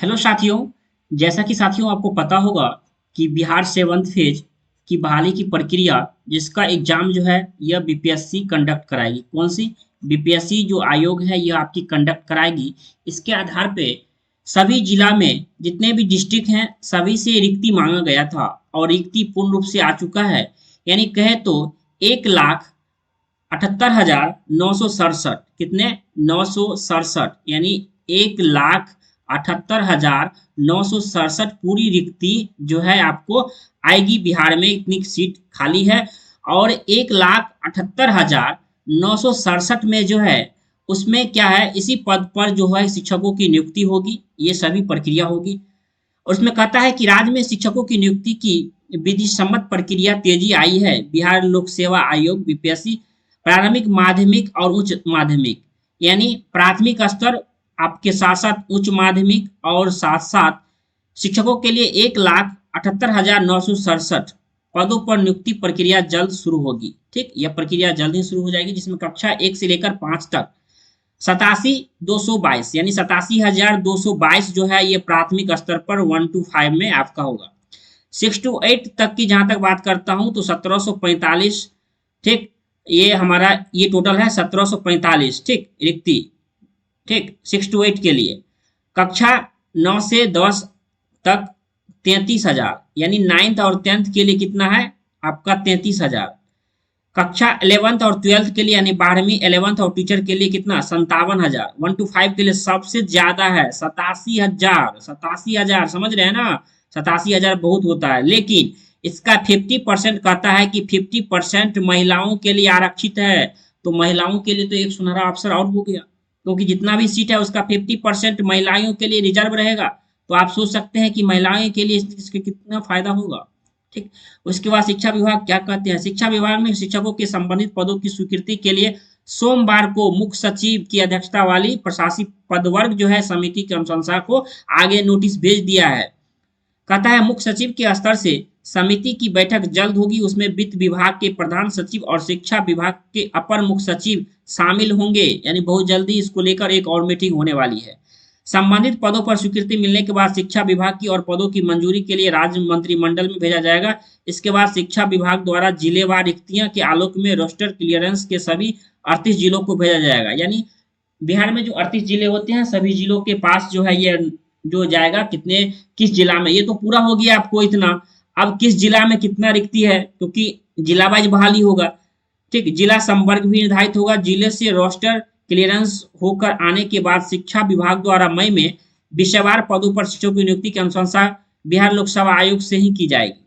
Hello साथियों। जैसा कि साथियों आपको पता होगा कि बिहार सेवंथ फेज की बहाली की प्रक्रिया जिसका एग्जाम जो है यह बीपीएससी कंडक्ट कराएगी। कौन सी? बीपीएससी जो आयोग है यह आपकी कंडक्ट कराएगी। इसके आधार पे सभी जिला में जितने भी डिस्ट्रिक्ट हैं सभी से रिक्ति मांगा गया था और रिक्ति पूर्ण रूप से आ चुका है। यानी कहे तो 1,78,967 कितने? 967 यानी 1,78,967 पूरी रिक्ति जो है आपको आएगी। बिहार में इतनी सीट खाली है और 1,78,967 में जो है उसमें क्या है, इसी पद पर जो है शिक्षकों की नियुक्ति होगी। ये सभी प्रक्रिया होगी और उसमें कहता है कि राज्य में शिक्षकों की नियुक्ति की विधि सम्मत प्रक्रिया तेजी आई है। बिहार लोक सेवा आयोग बीपीएससी प्रारंभिक माध्यमिक और उच्च माध्यमिक यानी प्राथमिक स्तर आपके साथ साथ उच्च माध्यमिक और साथ साथ शिक्षकों के लिए 1,78,967 पदों पर नियुक्ति प्रक्रिया जल्द शुरू होगी। ठीक, यह प्रक्रिया जल्द ही शुरू हो जाएगी जिसमें कक्षा 1 से लेकर 5 तक 87,222 यानी 87,222 जो है ये प्राथमिक स्तर पर 1 to 5 में आपका होगा। 6 to 8 तक की जहां तक बात करता हूं तो 1745। ठीक, ये हमारा ये टोटल है 1745। ठीक, रिक्ति। ठीक, 6 to 8 के लिए। कक्षा 9 से 10 तक 33,000 यानी 9th और 10th के लिए कितना है आपका? 33,000। कक्षा 11th और 12th के लिए यानी 12वीं 11th और टीचर के लिए कितना? 57,000। 1 to 5 के लिए सबसे ज्यादा है 87,000। 87,000 समझ रहे हैं ना? 87,000 बहुत होता है, लेकिन इसका 50% कहता है कि 50% महिलाओं के लिए आरक्षित है। तो महिलाओं के लिए तो एक सुनहरा अवसर और हो गया, क्योंकि जितना भी सीट है उसका 50% महिलाओं के लिए रिजर्व रहेगा। तो आप सोच सकते हैं कि महिलाओं के लिए इसके कितना फायदा होगा। ठीक, उसके बाद शिक्षा विभाग क्या कहते हैं? शिक्षा विभाग में शिक्षकों के संबंधित पदों की स्वीकृति के लिए सोमवार को मुख्य सचिव की अध्यक्षता वाली प्रशासनिक पदवर्ग जो है समिति की अनुशंसा को आगे नोटिस भेज दिया है। कहता है मुख्य सचिव के स्तर से समिति की बैठक जल्द होगी। उसमें वित्त विभाग के प्रधान सचिव और शिक्षा विभाग के अपर मुख्य सचिव शामिल होंगे। यानी बहुत जल्दी इसको लेकर एक और मीटिंग होने वाली है। संबंधित पदों पर स्वीकृति मिलने के बाद शिक्षा विभाग की और पदों की मंजूरी के लिए राज्य मंत्रिमंडल में भेजा जाएगा। इसके बाद शिक्षा विभाग द्वारा जिलेवार रिक्तियां के आलोक में रोस्टर क्लियरेंस के सभी 38 जिलों को भेजा जाएगा। यानी बिहार में जो 38 जिले होते हैं सभी जिलों के पास जो है ये जो जाएगा कितने किस जिला में। ये तो पूरा हो गया आपको इतना। अब किस जिला में कितना रिक्ति है, क्योंकि जिला वाइज बहाली होगा। ठीक, जिला संवर्ग भी निर्धारित होगा। जिले से रोस्टर क्लियरेंस होकर आने के बाद शिक्षा विभाग द्वारा मई में विषयवार पदों पर शिक्षकों की नियुक्ति की अनुशंसा बिहार लोक सेवा आयोग से ही की जाएगी।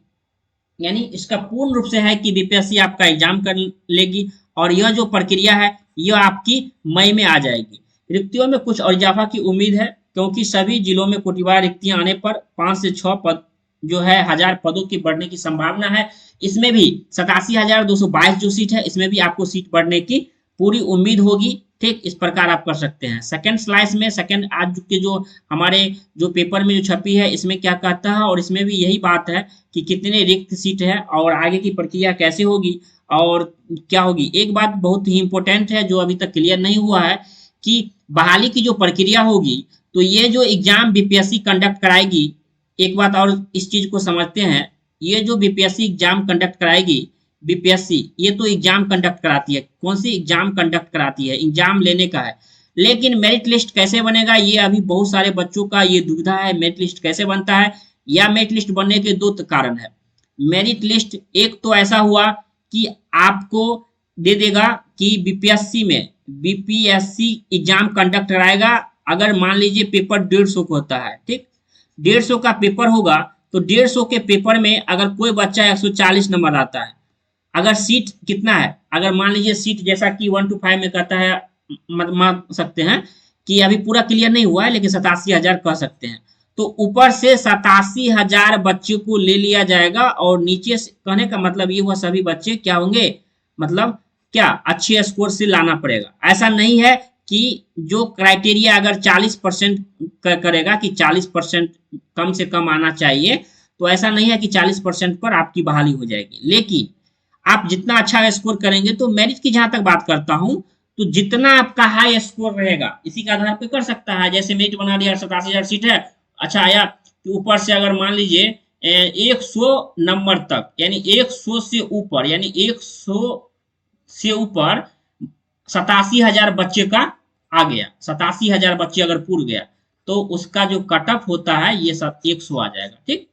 यानी इसका पूर्ण रूप से है कि बीपीएससी आपका एग्जाम कर लेगी और यह जो प्रक्रिया है यह आपकी मई में आ जाएगी। रिक्तियों में कुछ और इजाफा की उम्मीद है, क्योंकि सभी जिलों में कोटिवार रिक्तियां आने पर 5 से 6 पद जो है 1000 पदों की बढ़ने की संभावना है। इसमें भी 87,222 जो सीट है इसमें भी आपको सीट बढ़ने की पूरी उम्मीद होगी। ठीक, इस प्रकार आप कर सकते हैं। सेकंड स्लाइस में सेकंड आज के जो हमारे जो पेपर में जो छपी है इसमें क्या कहता है, और इसमें भी यही बात है कि कितने रिक्त सीट है और आगे की प्रक्रिया कैसे होगी और क्या होगी। एक बात बहुत ही इंपॉर्टेंट है जो अभी तक क्लियर नहीं हुआ है कि बहाली की जो प्रक्रिया होगी तो ये जो एग्जाम बीपीएससी कंडक्ट कराएगी, एक बात और इस चीज को समझते हैं, ये जो बीपीएससी एग्जाम कंडक्ट कराएगी बीपीएससी ये तो एग्जाम कंडक्ट कराती है। कौन सी एग्जाम कंडक्ट कराती है? एग्जाम लेने का है, लेकिन मेरिट लिस्ट कैसे बनेगा ये अभी बहुत सारे बच्चों का ये दुविधा है। मेरिट लिस्ट कैसे बनता है? या मेरिट लिस्ट बनने के दो कारण है। मेरिट लिस्ट एक तो ऐसा हुआ कि आपको दे देगा कि बीपीएससी एग्जाम कंडक्ट कराएगा। अगर मान लीजिए पेपर 150 का होता है, ठीक, 150 का पेपर होगा तो 150 के पेपर में अगर कोई बच्चा 140 नंबर आता है, अगर सीट कितना है, अगर मान लीजिए सीट जैसा कि 1 to 5 में कहता है, मान सकते हैं कि अभी पूरा क्लियर नहीं हुआ है लेकिन 87,000 कह सकते हैं, तो ऊपर से 87,000 बच्चों को ले लिया जाएगा और नीचे से कहने का मतलब ये हुआ सभी बच्चे क्या होंगे, मतलब क्या अच्छे स्कोर से लाना पड़ेगा। ऐसा नहीं है कि जो क्राइटेरिया अगर 40% करेगा कि 40% कम से कम आना चाहिए, तो ऐसा नहीं है कि 40% पर आपकी बहाली हो जाएगी। लेकिन आप जितना अच्छा स्कोर करेंगे, तो मेरिट की जहां तक बात करता हूं तो जितना आपका हाई स्कोर रहेगा इसी के आधार पर कर सकता है। जैसे मेरिट बना दिया 87,000 सीट है अच्छा आया कि ऊपर से अगर मान लीजिए 100 नंबर तक, यानी 100 से ऊपर, यानी 100 से ऊपर 87,000 बच्चे का आ गया, 87,000 बच्चे अगर पूर गया तो उसका जो कट ऑफ होता है ये सब 100 आ जाएगा। ठीक,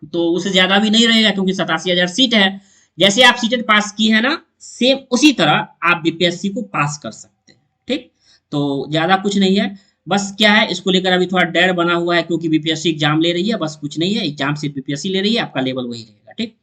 तो उससे ज्यादा भी नहीं रहेगा क्योंकि 87,000 सीट है। जैसे आप सीटेट पास की है ना, सेम उसी तरह आप बीपीएससी को पास कर सकते हैं। ठीक, तो ज्यादा कुछ नहीं है, बस क्या है इसको लेकर अभी थोड़ा डर बना हुआ है क्योंकि बीपीएससी एग्जाम ले रही है, बस कुछ नहीं है, एग्जाम से बीपीएससी ले रही है, आपका लेवल वही रहेगा। ठीक,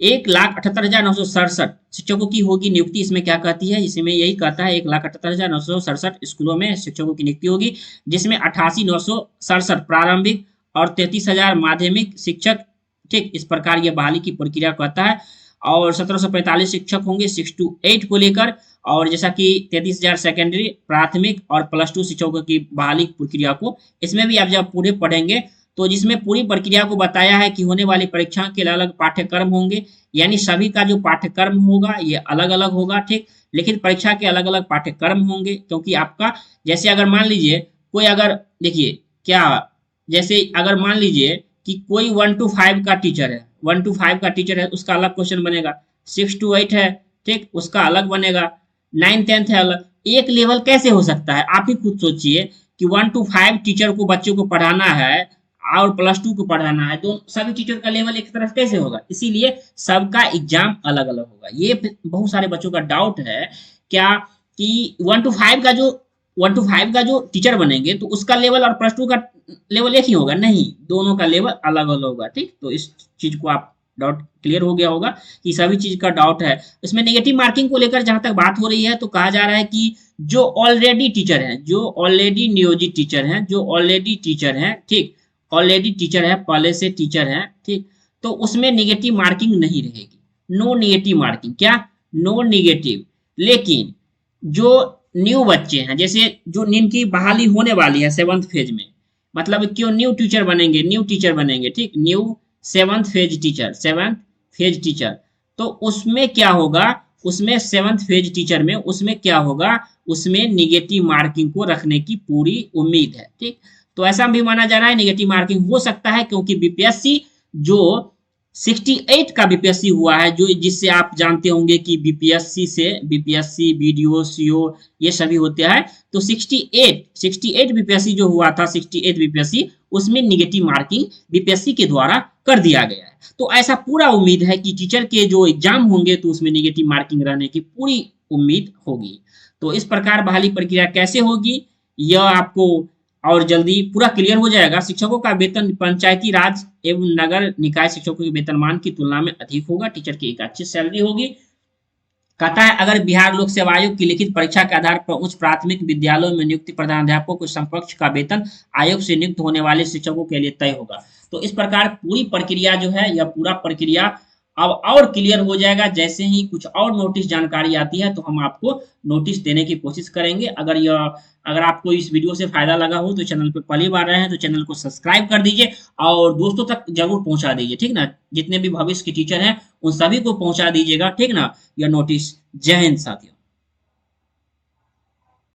1,78,967 शिक्षकों की होगी नियुक्ति। इसमें क्या कहती है, इसमें यही कहता है 1,78,967 स्कूलों में शिक्षकों की नियुक्ति होगी, जिसमें 88,967 प्रारंभिक और 33,000 माध्यमिक शिक्षक। ठीक, इस प्रकार यह बहाली की प्रक्रिया कहता है। और 1,745 शिक्षक होंगे 6 to 8 को लेकर, और जैसा कि 33,000 सेकेंडरी प्राथमिक और +2 शिक्षकों की बहाली प्रक्रिया को, इसमें भी आप जब पूरे पढ़ेंगे तो जिसमें पूरी प्रक्रिया को बताया है कि होने वाली परीक्षा के अलग अलग पाठ्यक्रम होंगे, यानी सभी का जो पाठ्यक्रम होगा ये अलग अलग होगा। ठीक, लेकिन परीक्षा के अलग अलग पाठ्यक्रम होंगे, क्योंकि आपका जैसे अगर मान लीजिए कोई अगर देखिए क्या, जैसे अगर मान लीजिए कि कोई 1 to 5 का टीचर है, 1 to 5 का टीचर है, उसका अलग क्वेश्चन बनेगा। 6 to 8 है, ठीक, उसका अलग बनेगा। 9 10 है अलग। एक लेवल कैसे हो सकता है, आप ही खुद सोचिए कि 1 to 5 टीचर को बच्चों को पढ़ाना है और +2 को पढ़ाना है, तो सभी टीचर का लेवल एक तरफ कैसे होगा, इसीलिए सबका एग्जाम अलग अलग होगा। ये बहुत सारे बच्चों का डाउट है क्या कि 1 to 5 का जो टीचर बनेंगे तो उसका लेवल और +2 का लेवल एक ही होगा, नहीं, दोनों का लेवल अलग अलग होगा। ठीक, तो इस चीज को आप डाउट क्लियर हो गया होगा कि सभी चीज का डाउट है। इसमें नेगेटिव मार्किंग को लेकर जहां तक बात हो रही है तो कहा जा रहा है कि जो ऑलरेडी टीचर हैं, जो ऑलरेडी नियोजित टीचर हैं, जो ऑलरेडी टीचर हैं, ठीक, ऑलरेडी टीचर है, पहले से टीचर है, ठीक, तो उसमें निगेटिव मार्किंग नहीं रहेगी, नो निगेटिव मार्किंग, क्या, नो निगेटिव। लेकिन जो न्यू बच्चे हैं, जैसे जो जिनकी बहाली होने वाली है 7th फेज में, मतलब क्यों न्यू टीचर बनेंगे, न्यू टीचर बनेंगे, ठीक, new 7th phase teacher, 7th phase teacher, तो उसमें क्या होगा, उसमें 7th फेज टीचर में उसमें क्या होगा, उसमें निगेटिव मार्किंग को रखने की पूरी उम्मीद है। ठीक, तो ऐसा भी माना जा रहा है निगेटिव मार्किंग हो सकता है, क्योंकि बीपीएससी जो 68 का बीपीएससी हुआ है, जो जिससे आप जानते होंगे कि बीपीएससी से बीपीएससी बीडीओ सीओ ये सभी होते हैं, तो 68 बीपीएससी जो हुआ था, 68 बीपीएससी, उसमें निगेटिव मार्किंग बीपीएससी के द्वारा कर दिया गया है। तो ऐसा पूरा उम्मीद है कि टीचर के जो एग्जाम होंगे तो उसमें निगेटिव मार्किंग रहने की पूरी उम्मीद होगी। तो इस प्रकार बहाली प्रक्रिया कैसे होगी यह आपको और जल्दी पूरा क्लियर हो जाएगा। शिक्षकों का वेतन पंचायती राज एवं नगर निकाय शिक्षकों के वेतनमान की तुलना में अधिक होगा, टीचर की एक अच्छी सैलरी होगी। कहता है अगर बिहार लोक सेवा आयोग की लिखित परीक्षा के आधार पर उच्च प्राथमिक विद्यालयों में नियुक्त प्रधानाध्यापकों के समकक्ष का वेतन आयोग से नियुक्त होने वाले शिक्षकों के लिए तय होगा। तो इस प्रकार पूरी प्रक्रिया जो है, यह पूरा प्रक्रिया अब और क्लियर हो जाएगा। जैसे ही कुछ और नोटिस जानकारी आती है तो हम आपको नोटिस देने की कोशिश करेंगे। अगर आपको इस वीडियो से फायदा लगा हो तो चैनल पे पहली बार रहे हैं तो चैनल को सब्सक्राइब कर दीजिए और दोस्तों तक जरूर पहुंचा दीजिए, ठीक ना, जितने भी भविष्य के टीचर हैं उन सभी को पहुंचा दीजिएगा, ठीक ना, यह नोटिस। जय हिंद साथियों।